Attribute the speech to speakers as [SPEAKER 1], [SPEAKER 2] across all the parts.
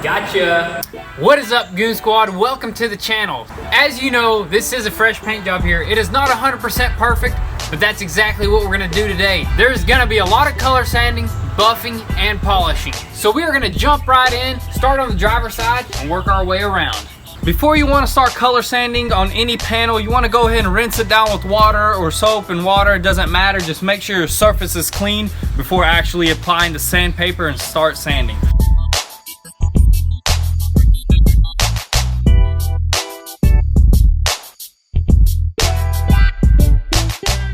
[SPEAKER 1] Gotcha. What is up, Goon Squad? Welcome to the channel. As you know, this is a fresh paint job here. It is not 100% perfect, but that's exactly what we're gonna do today. There's gonna be a lot of color sanding, buffing, and polishing. So we are gonna jump right in, start on the driver's side, and work our way around.
[SPEAKER 2] Before you want to start color sanding on any panel, you want to go ahead and rinse it down with water or soap and water. It doesn't matter. Just make sure your surface is clean before actually applying the sandpaper and start sanding.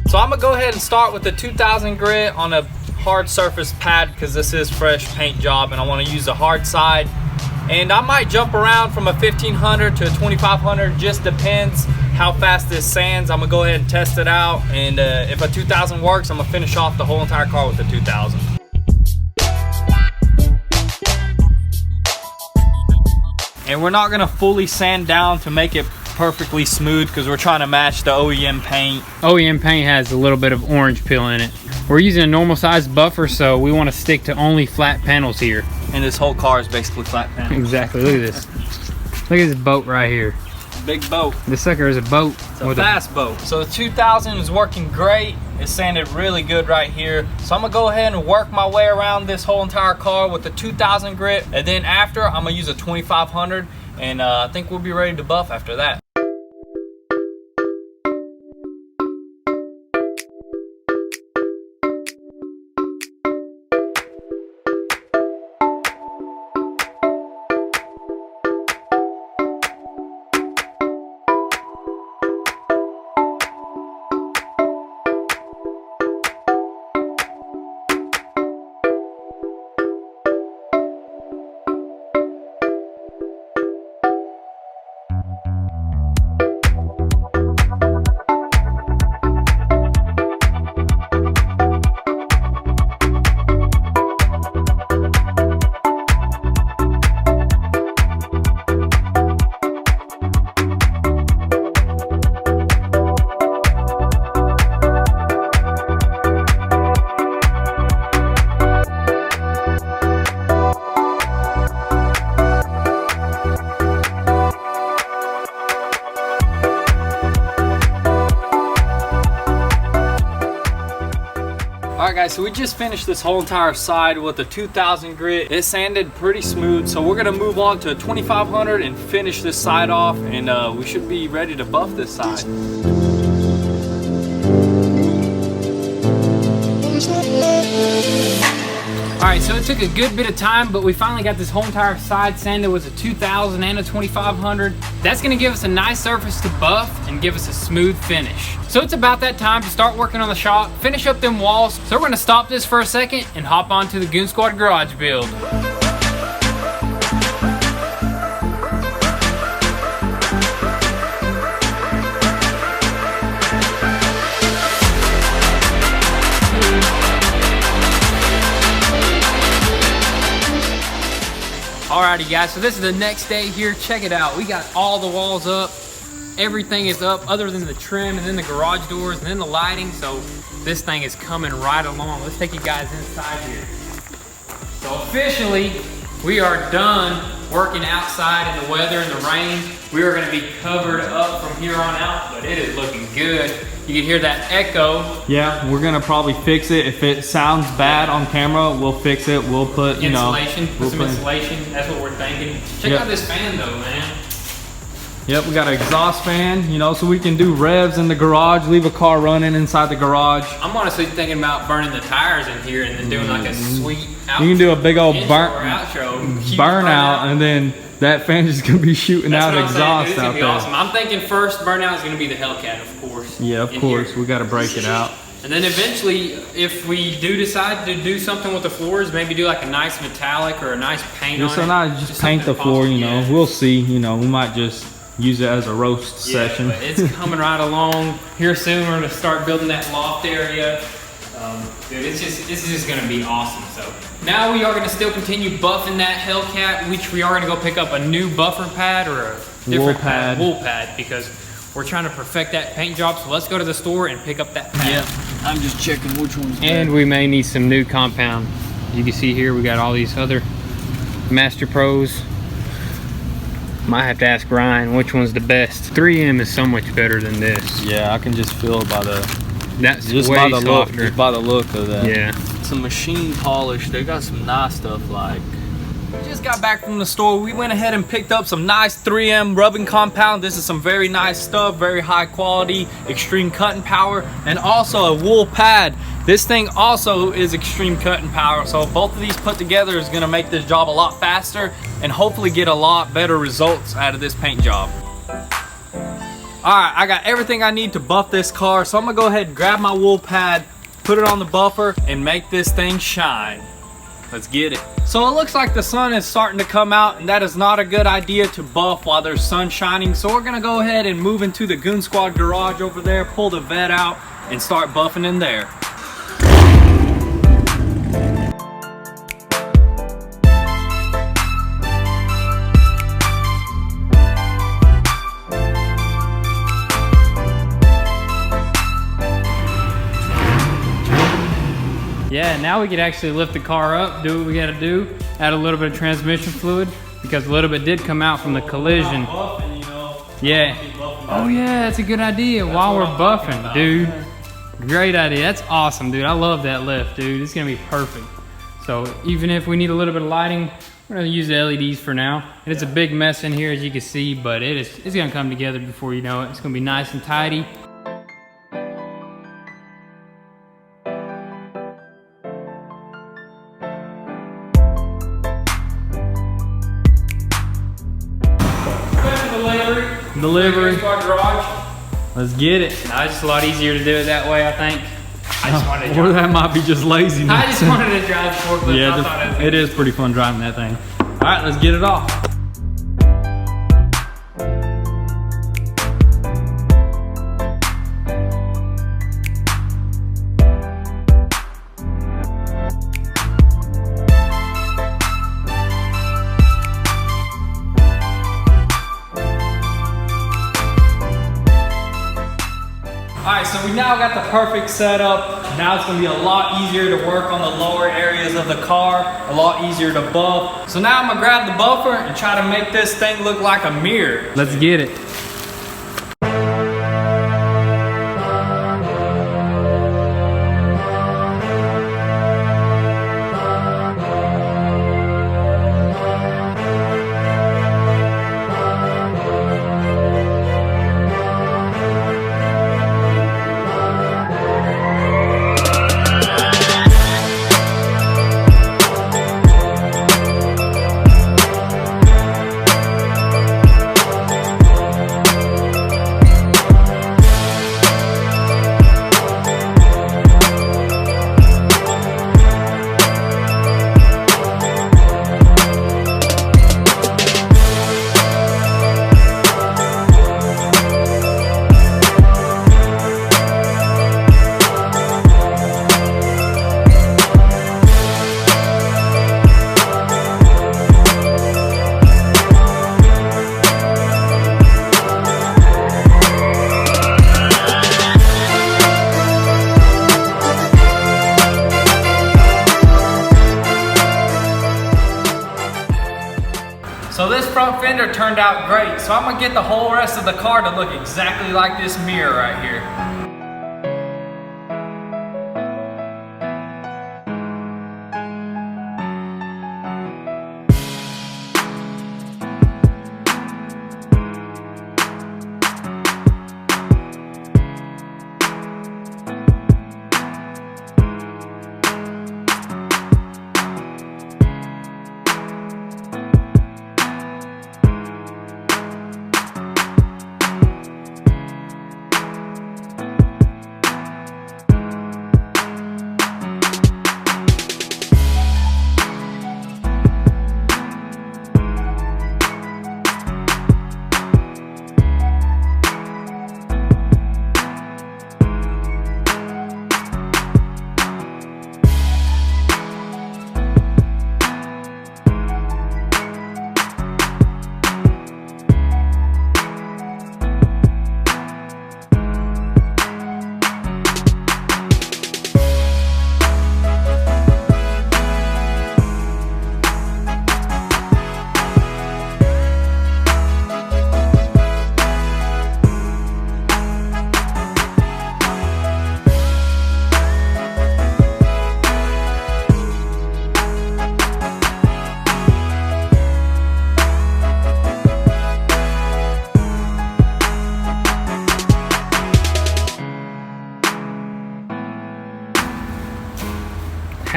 [SPEAKER 2] So I'm going to go ahead and start with the 2000 grit on a hard surface pad because this is fresh paint job and I want to use the hard side. And I might jump around from a 1500 to a 2500, just depends how fast this sands. I'm gonna go ahead and test it out, and if a 2000 works, I'm gonna finish off the whole entire car with the 2000. And we're not gonna fully sand down to make it perfectly smooth because we're trying to match the OEM paint.
[SPEAKER 1] OEM paint has a little bit of orange peel in it. We're using a normal size buffer, so we want to stick to only flat panels here.
[SPEAKER 2] And this whole car is basically flat panels.
[SPEAKER 1] Exactly, look at this. Look at this boat right here.
[SPEAKER 2] Big boat.
[SPEAKER 1] This sucker is a boat.
[SPEAKER 2] It's a fast boat. So the 2000 is working great. It sanded really good right here. So I'm gonna go ahead and work my way around this whole entire car with the 2000 grit. And then after, I'm gonna use a 2500. And I think we'll be ready to buff after that. Alright guys, so we just finished this whole entire side with a 2000 grit. It sanded pretty smooth, so we're gonna move on to a 2500 and finish this side off, and we should be ready to buff this side.
[SPEAKER 1] Alright, so it took a good bit of time, but we finally got this whole entire side sanded with a 2000 and a 2500. That's gonna give us a nice surface to buff and give us a smooth finish. So it's about that time to start working on the shop, finish up them walls. So we're gonna stop this for a second and hop on to the Goon Squad garage build. Alrighty guys, so this is the next day here. Check it out. We got all the walls up. Everything is up other than the trim and then the garage doors and then the lighting. So this thing is coming right along. Let's take you guys inside here. So officially, we are done working outside in the weather and the rain. We are gonna be covered up from here on out, but it is looking good. You can hear that echo.
[SPEAKER 2] Yeah, we're gonna probably fix it. If it sounds bad on camera, we'll fix it. We'll put, you know,
[SPEAKER 1] insulation, put some insulation. That's what we're thinking. Check out this fan though, man.
[SPEAKER 2] Yep, we got an exhaust fan, you know, so we can do revs in the garage, leave a car running inside the garage.
[SPEAKER 1] I'm honestly thinking about burning the tires in here and then doing like a sweet outro.
[SPEAKER 2] You can do a big old
[SPEAKER 1] burnout,
[SPEAKER 2] and then that fan is gonna be shooting out exhaust out there.
[SPEAKER 1] Awesome. I'm thinking first burnout is gonna be the Hellcat, of course.
[SPEAKER 2] Yeah, of course. We gotta break it out.
[SPEAKER 1] And then eventually, if we do decide to do something with the floors, maybe do like a nice metallic or a nice paint on it.
[SPEAKER 2] Just paint the floor, you know. We'll see, you know, we might just use it as a roast session.
[SPEAKER 1] But it's coming right along. Here soon, we're gonna start building that loft area. Dude, this is just gonna be awesome. So now we are gonna still continue buffing that Hellcat, which we are gonna go pick up a new buffer pad or a different wool pad because we're trying to perfect that paint job. So let's go to the store and pick up that pad.
[SPEAKER 2] Yeah, I'm just checking which one's better.
[SPEAKER 1] And we may need some new compound. You can see here we got all these other Master Pros Might have to ask Ryan which one's the best. 3M is so much better than this.
[SPEAKER 2] Yeah, I can just feel it by the
[SPEAKER 1] way
[SPEAKER 2] look,
[SPEAKER 1] softer.
[SPEAKER 2] just by the look of that.
[SPEAKER 1] Yeah.
[SPEAKER 2] Some machine polish. They got some nice stuff like. Just got back from the store. We went ahead and picked up some nice 3M rubbing compound. This is some very nice stuff, very high quality, extreme cutting power, and also a wool pad. This thing also is extreme cutting power, so both of these put together is gonna make this job a lot faster and hopefully get a lot better results out of this paint job. Alright, I got everything I need to buff this car, so I'm gonna go ahead and grab my wool pad, put it on the buffer, and make this thing shine. Let's get it. So it looks like the sun is starting to come out, and that is not a good idea to buff while there's sun shining. So we're gonna go ahead and move into the Goon Squad garage over there, pull the vet out, and start buffing in there.
[SPEAKER 1] Yeah, now we could actually lift the car up, do what we gotta do, add a little bit of transmission fluid, because a little bit did come out from the collision. Yeah. Oh yeah, that's a good idea while we're buffing, dude. Great idea, that's awesome, dude. I love that lift, dude. It's gonna be perfect. So even if we need a little bit of lighting, we're gonna use the LEDs for now. And it's a big mess in here, as you can see, but it's gonna come together before you know it. It's gonna be nice and tidy. Delivery. Let's get it. No, it's just a lot easier to do it that way, I think. I just wanted to drive.
[SPEAKER 2] Or that might be just laziness.
[SPEAKER 1] I just wanted to drive the forklift.
[SPEAKER 2] Yeah, it is pretty fun driving that thing. All right, let's get it off. Alright, so we now got the perfect setup. Now it's going to be a lot easier to work on the lower areas of the car, a lot easier to buff. So now I'm going to grab the buffer and try to make this thing look like a mirror.
[SPEAKER 1] Let's get it.
[SPEAKER 2] So this front fender turned out great. So I'm gonna get the whole rest of the car to look exactly like this mirror right here.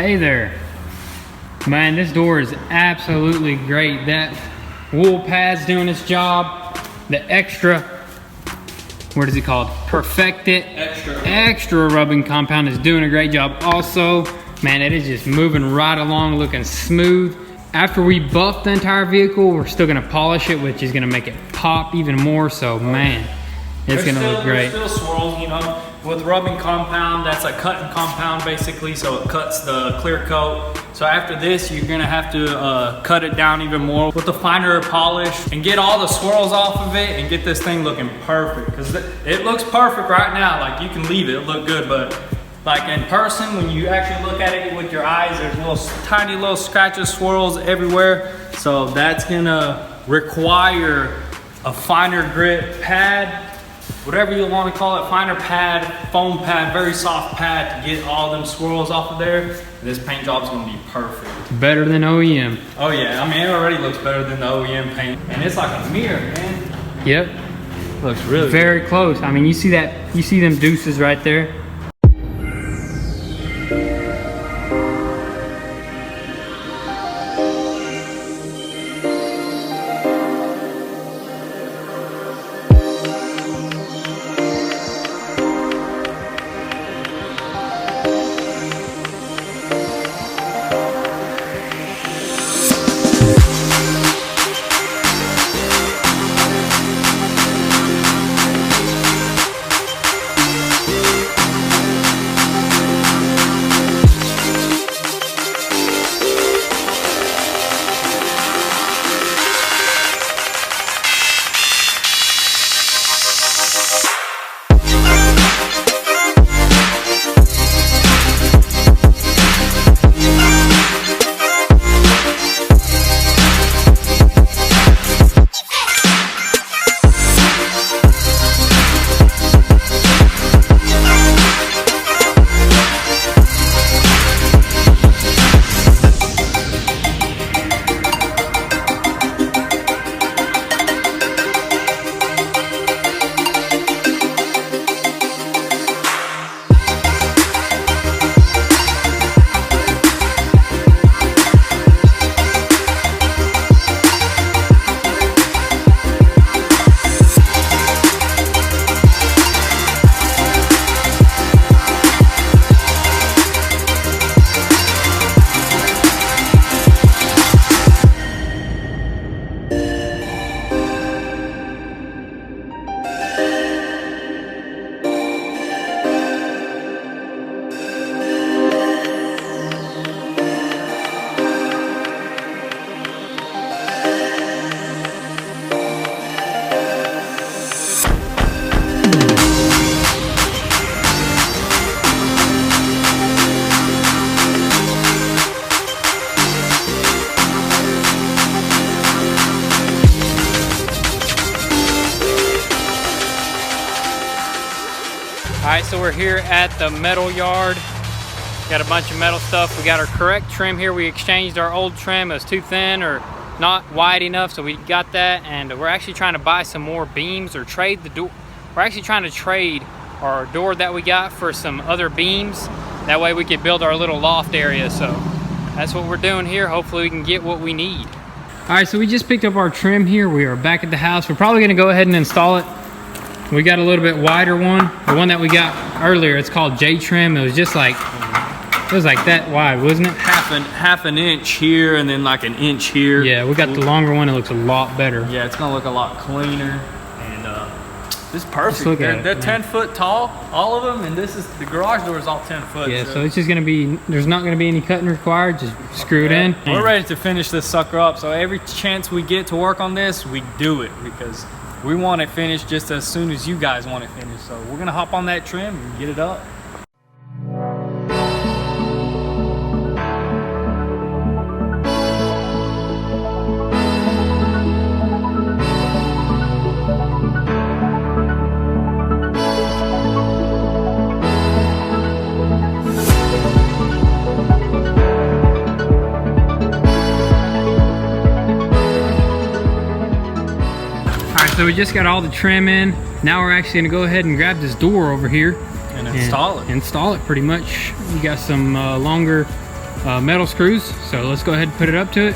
[SPEAKER 1] Hey there. Man, this door is absolutely great. That wool pad's doing its job. The extra, what is it called? Perfected extra rubbing compound is doing a great job also. Man, it is just moving right along, looking smooth. After we buff the entire vehicle, we're still gonna polish it, which is gonna make it pop even more. So man, it's gonna look great.
[SPEAKER 2] There's still swirls, you know, with rubbing compound, that's a cutting compound basically, so it cuts the clear coat. So after this, you're gonna have to cut it down even more with the finer polish and get all the swirls off of it and get this thing looking perfect. Because it looks perfect right now, like you can leave it, it'll look good, but like in person, when you actually look at it with your eyes, there's little tiny little scratches, swirls everywhere. So that's gonna require a finer grit pad, whatever you want to call it, finer pad, foam pad, very soft pad to get all them swirls off of there. This paint job's gonna be perfect.
[SPEAKER 1] Better than OEM.
[SPEAKER 2] Oh yeah, I mean it already looks better than the OEM paint. And it's like a mirror, man.
[SPEAKER 1] Yep.
[SPEAKER 2] Looks really
[SPEAKER 1] very
[SPEAKER 2] good.
[SPEAKER 1] Close. I mean, you see that, you see them deuces right there? All right, so we're here at the metal yard. Got a bunch of metal stuff. We got our correct trim here. We exchanged our old trim. It was too thin or not wide enough, so we got that. And we're actually trying to buy some more beams or trade the door. We're actually trying to trade our door that we got for some other beams. That way we could build our little loft area. So that's what we're doing here. Hopefully we can get what we need. All right, so we just picked up our trim here. We are back at the house. We're probably gonna go ahead and install it. We got a little bit wider one. The one that we got earlier, it's called J trim. It was just like, it was like that wide, wasn't it?
[SPEAKER 2] Half an inch here and then like an inch here.
[SPEAKER 1] Yeah, we got the longer one. It looks a lot better.
[SPEAKER 2] Yeah, it's gonna look a lot cleaner. And this is perfect.
[SPEAKER 1] Look at
[SPEAKER 2] They're
[SPEAKER 1] it,
[SPEAKER 2] 10 foot tall, all of them, and this is the garage door is all 10 foot.
[SPEAKER 1] Yeah, so it's just gonna be, there's not gonna be any cutting required. Just screw it in.
[SPEAKER 2] We're ready to finish this sucker up. So every chance we get to work on this, we do it because we want it finished just as soon as you guys want it finished. So we're gonna hop on that trim and get it up.
[SPEAKER 1] So we just got all the trim in. Now we're actually gonna go ahead and grab this door over here
[SPEAKER 2] and install it.
[SPEAKER 1] Install it pretty much. We got some longer metal screws. So let's go ahead and put it up to it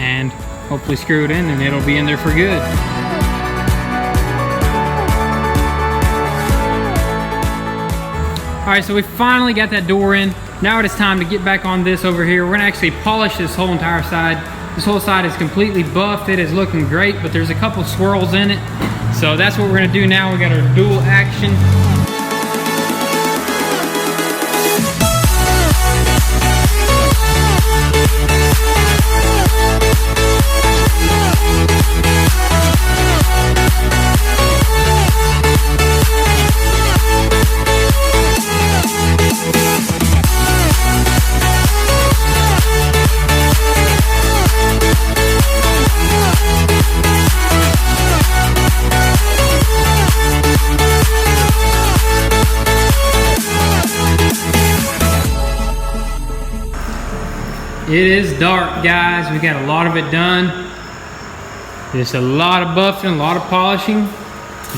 [SPEAKER 1] and hopefully screw it in, and it'll be in there for good. All right, so we finally got that door in. Now it is time to get back on this over here. We're gonna actually polish this whole entire side. This whole side is completely buffed. It is looking great, but there's a couple swirls in it. So that's what we're gonna do now. We got our dual action. It is dark, guys. We got a lot of it done. Just a lot of buffing, a lot of polishing,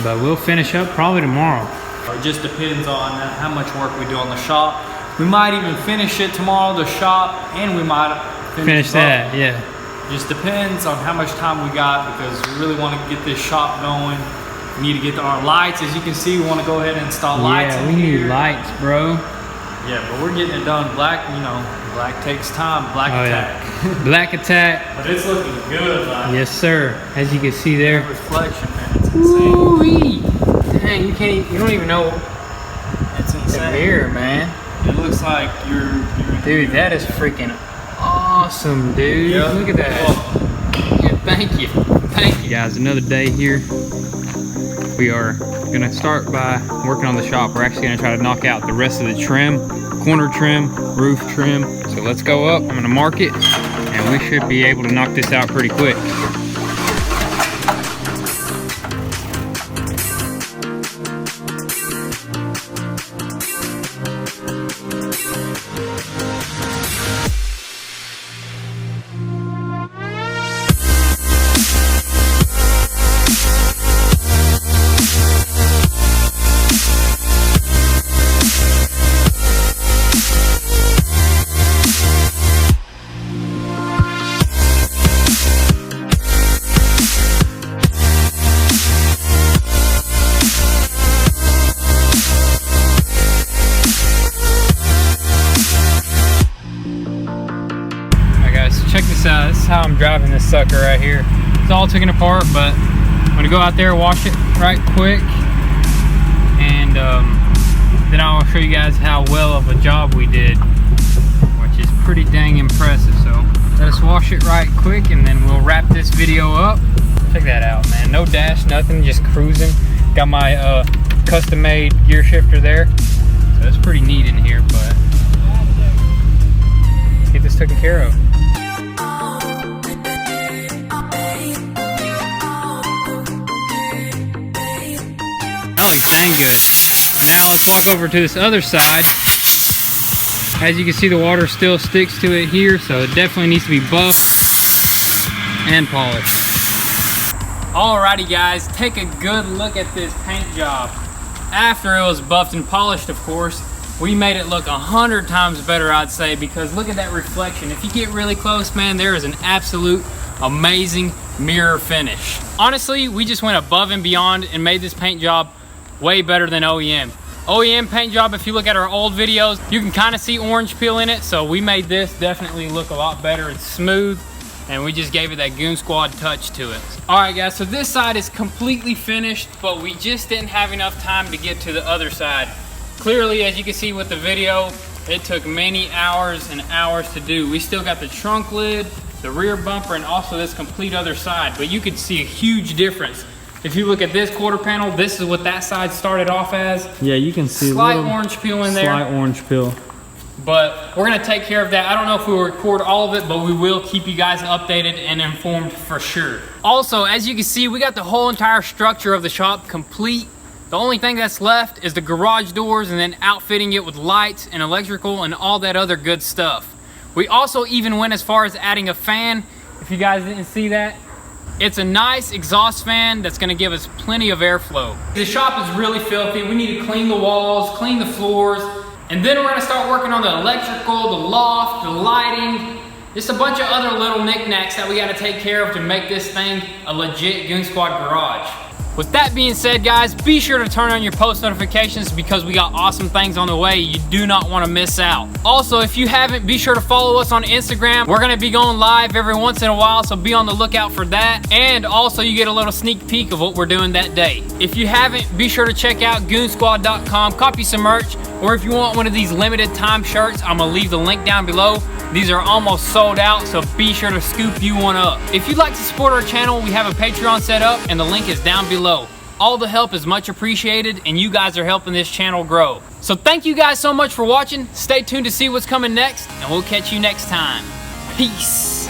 [SPEAKER 1] but we'll finish up probably tomorrow.
[SPEAKER 2] It just depends on how much work we do on the shop. We might even finish it tomorrow, the shop, and we might
[SPEAKER 1] Finish that, yeah.
[SPEAKER 2] Just depends on how much time we got, because we really want to get this shop going. We need to get our lights. As you can see, we want to go ahead and install lights in here.
[SPEAKER 1] Yeah, we need lights, bro.
[SPEAKER 2] Yeah, but we're getting it done. Black, you know, black takes time. Black attack.
[SPEAKER 1] Yeah. Black attack.
[SPEAKER 2] But it's looking good. Like,
[SPEAKER 1] yes, sir. As you can see there.
[SPEAKER 2] Reflection, man. It's insane.
[SPEAKER 1] Ooh-wee. Dang, you don't even know.
[SPEAKER 2] It's insane.
[SPEAKER 1] The mirror, man.
[SPEAKER 2] It looks like you're
[SPEAKER 1] dude, that is freaking awesome, dude. Yep. Look at that. Yeah, thank you. Thank you. Guys, another day here. We are gonna start by working on the shop. We're actually gonna try to knock out the rest of the trim, corner trim, roof trim. So let's go up. I'm gonna mark it, and we should be able to knock this out pretty quick. Check this out. This is how I'm driving this sucker right here. It's all taken apart, but I'm gonna go out there, wash it right quick, and then I'll show you guys how well of a job we did, which is pretty dang impressive. So let us wash it right quick, and then we'll wrap this video up. Check that out, man. No dash, nothing, just cruising. Got my custom-made gear shifter there, so it's pretty neat in here. But let's get this taken care of. That looks dang good. Now let's walk over to this other side. As you can see, the water still sticks to it here, so it definitely needs to be buffed and polished. Alrighty guys, take a good look at this paint job. After it was buffed and polished, of course, we made it look 100 times better, I'd say, because look at that reflection. If you get really close, man, there is an absolute amazing mirror finish. Honestly, we just went above and beyond and made this paint job way better than OEM. OEM paint job, if you look at our old videos, you can kind of see orange peel in it, so we made this definitely look a lot better and smooth, and we just gave it that Goon Squad touch to it. Alright guys, so this side is completely finished, but we just didn't have enough time to get to the other side. Clearly, as you can see with the video, it took many hours and hours to do. We still got the trunk lid, the rear bumper, and also this complete other side, but you could see a huge difference. If you look at this quarter panel, this is what that side started off as.
[SPEAKER 2] Yeah, you can see
[SPEAKER 1] slight orange peel in there.
[SPEAKER 2] Slight orange peel.
[SPEAKER 1] But we're gonna take care of that. I don't know if we'll record all of it, but we will keep you guys updated and informed for sure. Also, as you can see, we got the whole entire structure of the shop complete. The only thing that's left is the garage doors and then outfitting it with lights and electrical and all that other good stuff. We also even went as far as adding a fan, if you guys didn't see that. It's a nice exhaust fan that's gonna give us plenty of airflow. The shop is really filthy. We need to clean the walls, clean the floors, And then we're gonna start working on the electrical, the loft, the lighting, just a bunch of other little knickknacks that we gotta take care of to make this thing a legit Goon Squad garage. With that being said, guys, be sure to turn on your post notifications because we got awesome things on the way you do not want to miss out. Also, if you haven't, be sure to follow us on Instagram. We're going to be going live every once in a while, so be on the lookout for that. And also, you get a little sneak peek of what we're doing that day. If you haven't, be sure to check out goonsquad.com, copy some merch, or if you want one of these limited time shirts, I'm going to leave the link down below. These are almost sold out, so be sure to scoop you one up. If you'd like to support our channel, we have a Patreon set up and the link is down below. All the help is much appreciated and you guys are helping this channel grow. So thank you guys so much for watching. Stay tuned to see what's coming next and we'll catch you next time. Peace.